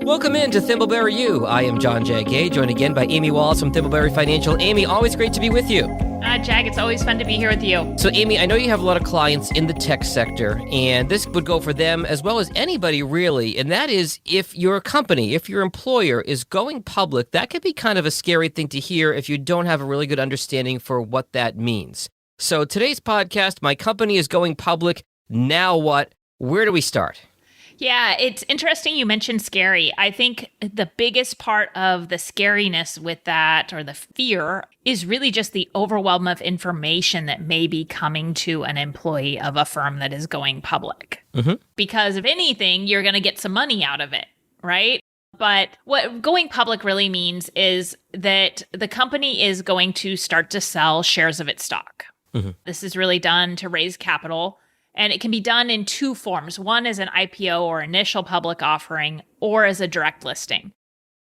Welcome in to Thimbleberry U. I am Jon Gay, joined again by Amy Walls from Thimbleberry Financial. Amy, always great to be with you. Jag, it's always fun to be here with you. So, Amy, I know you have a lot of clients in the tech sector, and this would go for them as well as anybody, really. And that is, if your company, if your employer is going public, that could be kind of a scary thing to hear if you don't have a really good understanding for what that means. So, today's podcast, my company is going public. Now what? Where do we start? Yeah, it's interesting you mentioned scary. I think the biggest part of the scariness with that, or the fear, is really just the overwhelm of information that may be coming to an employee of a firm that is going public. Mm-hmm. Because if anything, you're going to get some money out of it, right? But what going public really means is that the company is going to start to sell shares of its stock. Mm-hmm. This is really done to raise capital. And it can be done in two forms. One is an IPO or initial public offering, or as a direct listing.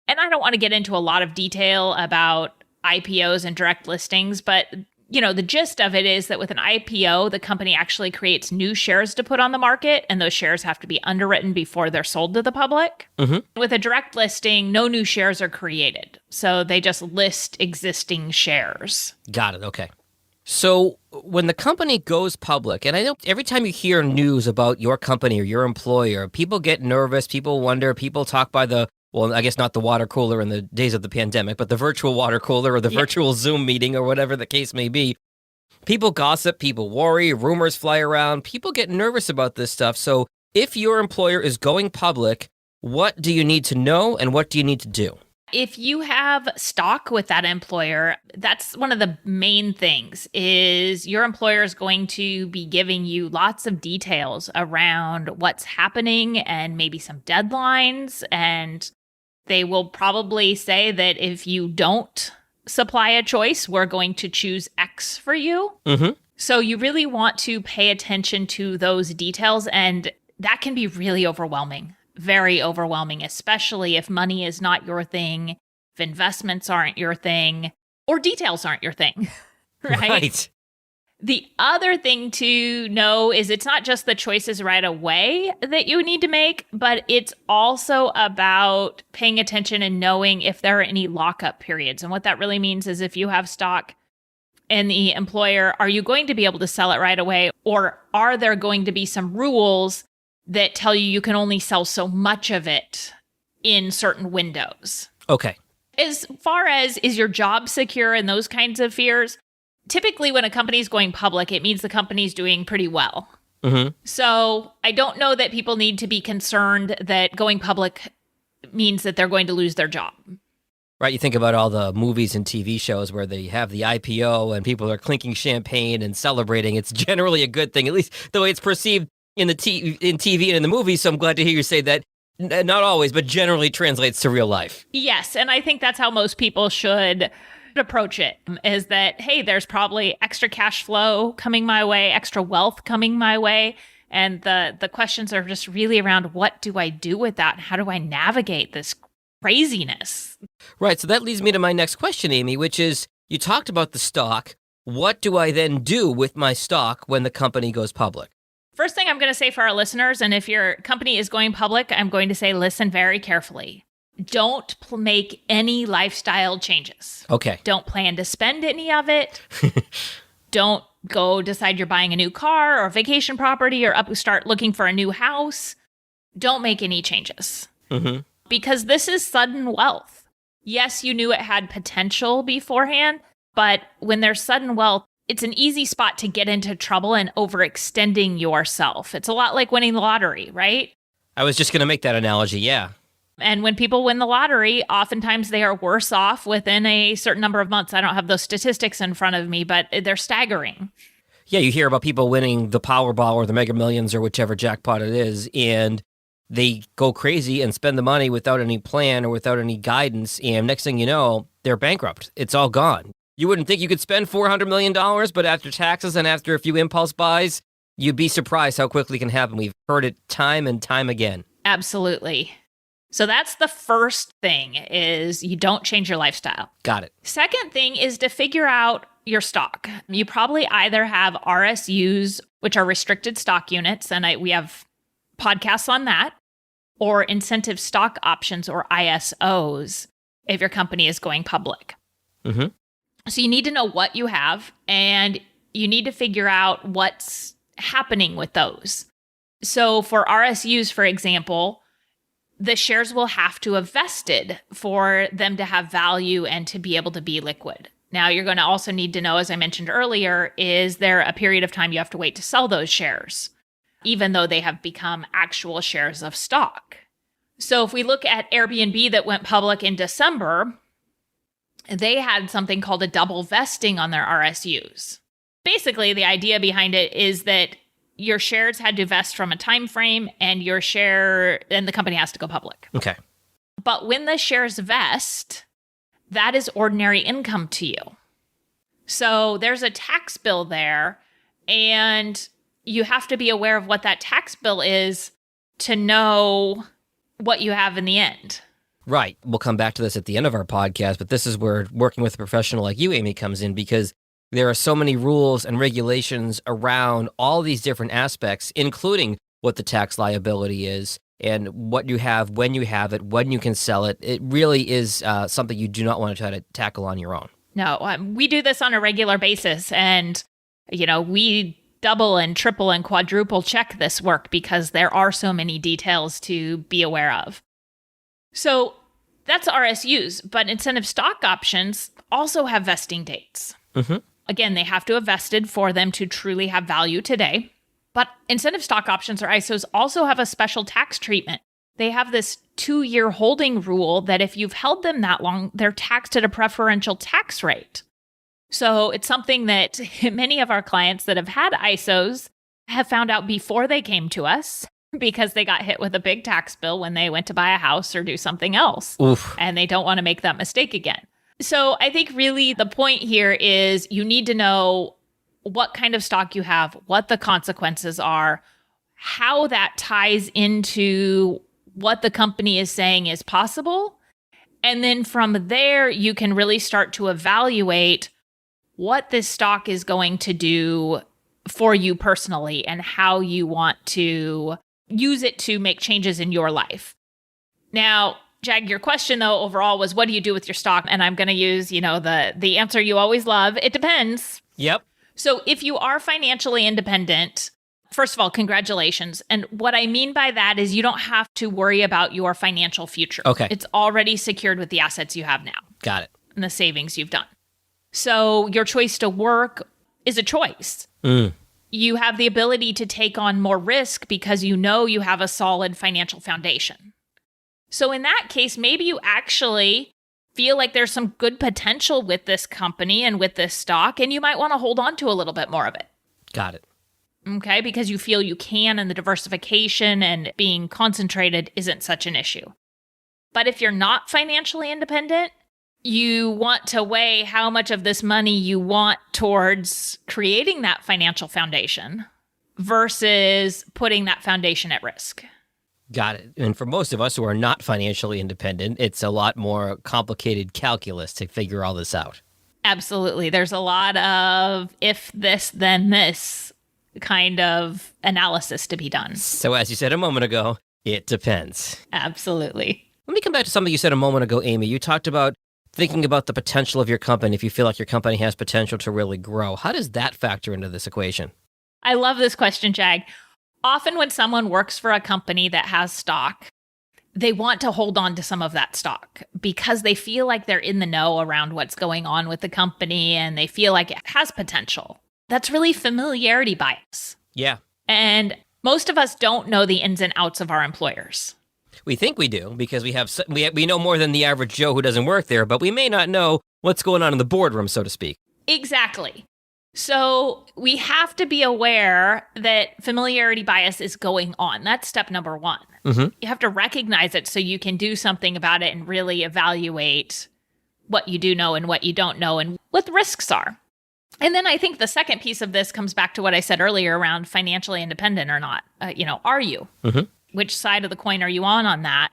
And I don't want to get into a lot of detail about IPOs and direct listings, but the gist of it is that with an IPO, the company actually creates new shares to put on the market, and those shares have to be underwritten before they're sold to the public. Mm-hmm. With a direct listing, no new shares are created. So they just list existing shares. Got it. Okay. So when the company goes public, and I know every time you hear news about your company or your employer, people get nervous, people wonder, people talk by I guess not the water cooler in the days of the pandemic, but the virtual water cooler or the virtual Zoom meeting or whatever the case may be. People gossip, people worry, rumors fly around, people get nervous about this stuff. So if your employer is going public, what do you need to know and what do you need to do? If you have stock with that employer, that's one of the main things is your employer is going to be giving you lots of details around what's happening and maybe some deadlines. And they will probably say that if you don't supply a choice, we're going to choose X for you. Mm-hmm. So you really want to pay attention to those details. And that can be really overwhelming. Very overwhelming, especially if money is not your thing, if investments aren't your thing, or details aren't your thing, right? The other thing to know is it's not just the choices right away that you need to make, but it's also about paying attention and knowing if there are any lockup periods. And what that really means is if you have stock in the employer, are you going to be able to sell it right away? Or are there going to be some rules that tell you can only sell so much of it in certain windows? Okay. As far as is your job secure and those kinds of fears, typically when a company is going public, it means the company's doing pretty well. Mm-hmm. So I don't know that people need to be concerned that going public means that they're going to lose their job. Right. You think about all the movies and TV shows where they have the IPO and people are clinking champagne and celebrating. It's generally a good thing, at least the way it's perceived in TV and in the movies. So I'm glad to hear you say that. Not always, but generally translates to real life. Yes. And I think that's how most people should approach it, is that, hey, there's probably extra cash flow coming my way, extra wealth coming my way. And the questions are just really around, what do I do with that? How do I navigate this craziness? Right. So that leads me to my next question, Amy, which is, you talked about the stock. What do I then do with my stock when the company goes public? First thing I'm going to say for our listeners, and if your company is going public, I'm going to say, listen very carefully. Don't make any lifestyle changes. Okay. Don't plan to spend any of it. Don't go decide you're buying a new car or vacation property or start looking for a new house. Don't make any changes. Mm-hmm. Because this is sudden wealth. Yes, you knew it had potential beforehand, but when there's sudden wealth, it's an easy spot to get into trouble and overextending yourself. It's a lot like winning the lottery, right? I was just going to make that analogy, yeah. And when people win the lottery, oftentimes they are worse off within a certain number of months. I don't have those statistics in front of me, but they're staggering. Yeah, you hear about people winning the Powerball or the Mega Millions or whichever jackpot it is, and they go crazy and spend the money without any plan or without any guidance, and next thing you know, they're bankrupt. It's all gone. You wouldn't think you could spend $400 million, but after taxes and after a few impulse buys, you'd be surprised how quickly it can happen. We've heard it time and time again. Absolutely. So that's the first thing, is you don't change your lifestyle. Got it. Second thing is to figure out your stock. You probably either have RSUs, which are restricted stock units, and we have podcasts on that, or incentive stock options or ISOs if your company is going public. Mm-hmm. So you need to know what you have, and you need to figure out what's happening with those. So for RSUs, for example, the shares will have to have vested for them to have value and to be able to be liquid. Now, you're going to also need to know, as I mentioned earlier, is there a period of time you have to wait to sell those shares, even though they have become actual shares of stock? So if we look at Airbnb that went public in December, they had something called a double vesting on their RSUs. Basically, the idea behind it is that your shares had to vest from a time frame, and the company has to go public. Okay. But when the shares vest, that is ordinary income to you. So there's a tax bill there, and you have to be aware of what that tax bill is to know what you have in the end. Right. We'll come back to this at the end of our podcast, but this is where working with a professional like you, Amy, comes in, because there are so many rules and regulations around all these different aspects, including what the tax liability is and what you have, when you can sell it. It really is something you do not want to try to tackle on your own. No, we do this on a regular basis, and we double and triple and quadruple check this work because there are so many details to be aware of. So that's RSUs, but incentive stock options also have vesting dates. Mm-hmm. Again, they have to have vested for them to truly have value today. But incentive stock options or ISOs also have a special tax treatment. They have this 2-year holding rule that if you've held them that long, they're taxed at a preferential tax rate. So it's something that many of our clients that have had ISOs have found out before they came to us, because they got hit with a big tax bill when they went to buy a house or do something else. Oof. And they don't want to make that mistake again. So I think really the point here is you need to know what kind of stock you have, what the consequences are, how that ties into what the company is saying is possible. And then from there, you can really start to evaluate what this stock is going to do for you personally and how you want to use it to make changes in your life. Now, Jag, your question though overall was, what do you do with your stock? And I'm going to use, the answer you always love. It depends. Yep. So if you are financially independent, first of all, congratulations. And what I mean by that is you don't have to worry about your financial future. Okay. It's already secured with the assets you have now. Got it. And the savings you've done. So your choice to work is a choice. You have the ability to take on more risk because you know you have a solid financial foundation. So in that case, maybe you actually feel like there's some good potential with this company and with this stock, and you might want to hold on to a little bit more of it. Got it. Okay, because you feel you can, and the diversification and being concentrated isn't such an issue. But if you're not financially independent, you want to weigh how much of this money you want towards creating that financial foundation versus putting that foundation at risk. Got it. And for most of us who are not financially independent, it's a lot more complicated calculus to figure all this out. Absolutely. There's a lot of if this, then this kind of analysis to be done. So as you said a moment ago, it depends. Absolutely. Let me come back to something you said a moment ago, Amy. You talked about thinking about the potential of your company if you feel like your company has potential to really grow. How does that factor into this equation? I love this question, Jag. Often when someone works for a company that has stock, they want to hold on to some of that stock because they feel like they're in the know around what's going on with the company and they feel like it has potential. That's really familiarity bias. Yeah. And most of us don't know the ins and outs of our employers. We think we do because we know more than the average Joe who doesn't work there, but we may not know what's going on in the boardroom, so to speak. Exactly. So we have to be aware that familiarity bias is going on. That's step number one. Mm-hmm. You have to recognize it so you can do something about it and really evaluate what you do know and what you don't know and what the risks are. And then I think the second piece of this comes back to what I said earlier around financially independent or not. Are you? Mm-hmm. Which side of the coin are you on that?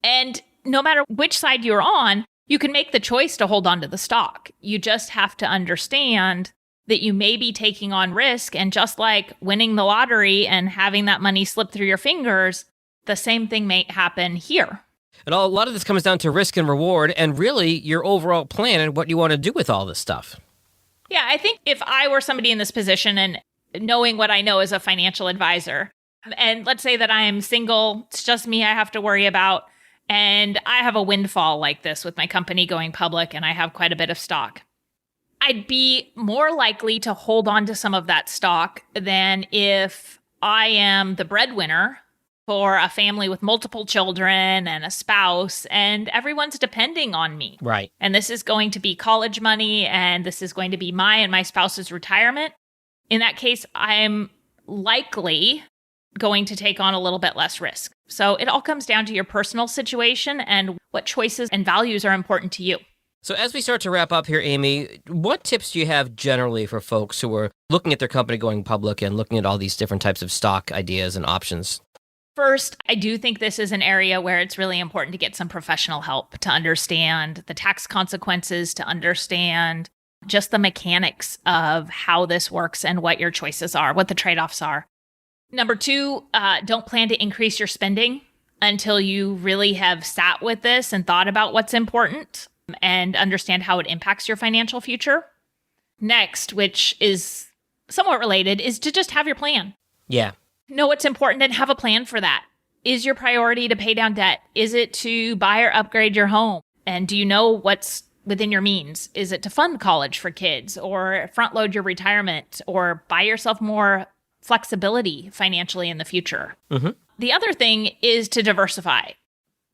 And no matter which side you're on, you can make the choice to hold on to the stock. You just have to understand that you may be taking on risk. And just like winning the lottery and having that money slip through your fingers, the same thing may happen here. And a lot of this comes down to risk and reward and really your overall plan and what you want to do with all this stuff. Yeah, I think if I were somebody in this position and knowing what I know as a financial advisor, and let's say that I'm single, it's just me I have to worry about, and I have a windfall like this with my company going public and I have quite a bit of stock, I'd be more likely to hold on to some of that stock than if I am the breadwinner for a family with multiple children and a spouse, and everyone's depending on me. Right. And this is going to be college money, and this is going to be my and my spouse's retirement. In that case, I'm likely going to take on a little bit less risk. So it all comes down to your personal situation and what choices and values are important to you. So as we start to wrap up here, Amy, what tips do you have generally for folks who are looking at their company going public and looking at all these different types of stock ideas and options? First, I do think this is an area where it's really important to get some professional help to understand the tax consequences, to understand just the mechanics of how this works and what your choices are, what the trade-offs are. Number two, don't plan to increase your spending until you really have sat with this and thought about what's important and understand how it impacts your financial future. Next, which is somewhat related, is to just have your plan. Yeah. Know what's important and have a plan for that. Is your priority to pay down debt? Is it to buy or upgrade your home? And do you know what's within your means? Is it to fund college for kids or front load your retirement or buy yourself more flexibility financially in the future? Mm-hmm. The other thing is to diversify.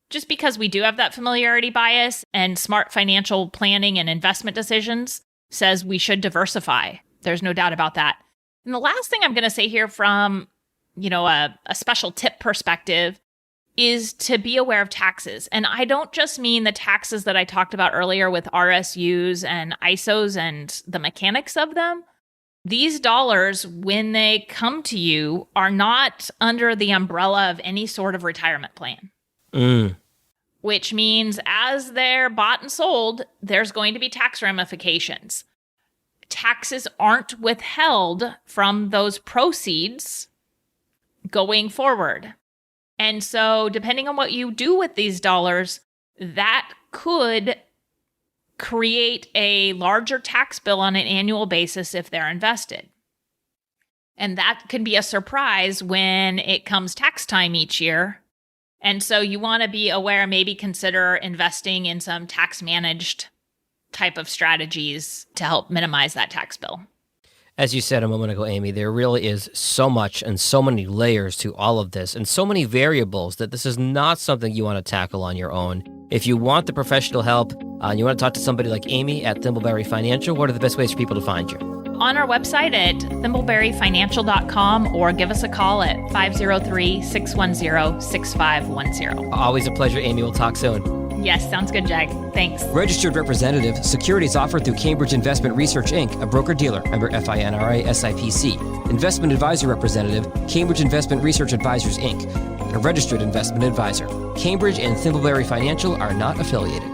Just because we do have that familiarity bias and smart financial planning and investment decisions says we should diversify. There's no doubt about that. And the last thing I'm going to say here from a special tip perspective is to be aware of taxes. And I don't just mean the taxes that I talked about earlier with RSUs and ISOs and the mechanics of them. These dollars, when they come to you, are not under the umbrella of any sort of retirement plan. Which means as they're bought and sold, there's going to be tax ramifications. Taxes aren't withheld from those proceeds going forward. And so depending on what you do with these dollars, that could create a larger tax bill on an annual basis if they're invested. And that can be a surprise when it comes tax time each year. And so you want to be aware, maybe consider investing in some tax managed type of strategies to help minimize that tax bill. As you said a moment ago, Amy, there really is so much and so many layers to all of this and so many variables that this is not something you want to tackle on your own. If you want the professional help and you want to talk to somebody like Amy at Thimbleberry Financial, what are the best ways for people to find you? On our website at thimbleberryfinancial.com or give us a call at 503-610-6510. Always a pleasure, Amy. We'll talk soon. Yes, sounds good, Jag. Thanks. Registered representative, securities offered through Cambridge Investment Research, Inc., a broker-dealer, member FINRA SIPC. Investment advisor representative, Cambridge Investment Research Advisors, Inc., a registered investment advisor. Cambridge and Thimbleberry Financial are not affiliated.